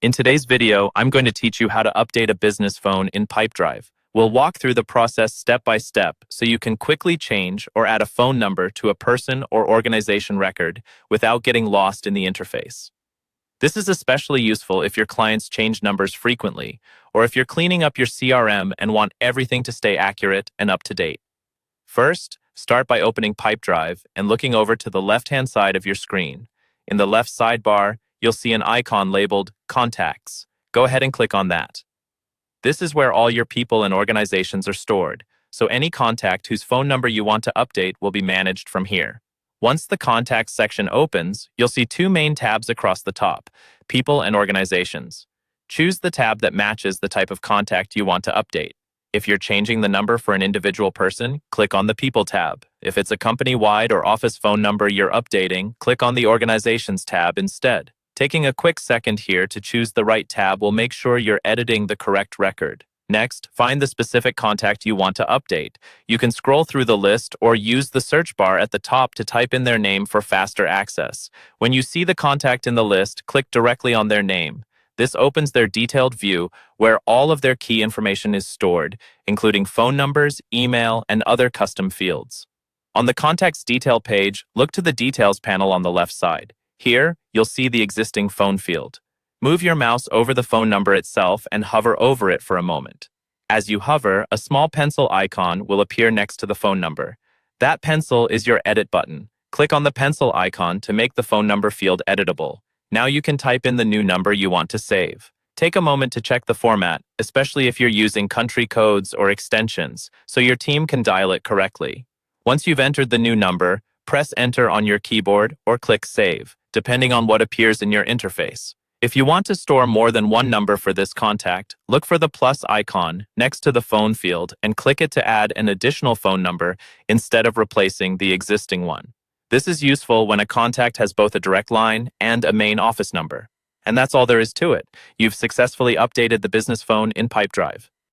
In today's video, I'm going to teach you how to update a business phone in Pipedrive. We'll walk through the process step by step so you can quickly change or add a phone number to a person or organization record without getting lost in the interface. This is especially useful if your clients change numbers frequently, or if you're cleaning up your CRM and want everything to stay accurate and up to date. First, start by opening Pipedrive and looking over to the left-hand side of your screen. In the left sidebar, you'll see an icon labeled Contacts. Go ahead and click on that. This is where all your people and organizations are stored, so any contact whose phone number you want to update will be managed from here. Once the Contacts section opens, you'll see two main tabs across the top, People and Organizations. Choose the tab that matches the type of contact you want to update. If you're changing the number for an individual person, click on the People tab. If it's a company-wide or office phone number you're updating, click on the Organizations tab instead. Taking a quick second here to choose the right tab will make sure you're editing the correct record. Next, find the specific contact you want to update. You can scroll through the list or use the search bar at the top to type in their name for faster access. When you see the contact in the list, click directly on their name. This opens their detailed view where all of their key information is stored, including phone numbers, email, and other custom fields. On the Contacts Detail page, look to the Details panel on the left side. Here, you'll see the existing phone field. Move your mouse over the phone number itself and hover over it for a moment. As you hover, a small pencil icon will appear next to the phone number. That pencil is your Edit button. Click on the pencil icon to make the phone number field editable. Now you can type in the new number you want to save. Take a moment to check the format, especially if you're using country codes or extensions, so your team can dial it correctly. Once you've entered the new number, press Enter on your keyboard or click Save, depending on what appears in your interface. If you want to store more than one number for this contact, look for the plus icon next to the phone field and click it to add an additional phone number instead of replacing the existing one. This is useful when a contact has both a direct line and a main office number. And that's all there is to it. You've successfully updated the business phone in Pipedrive.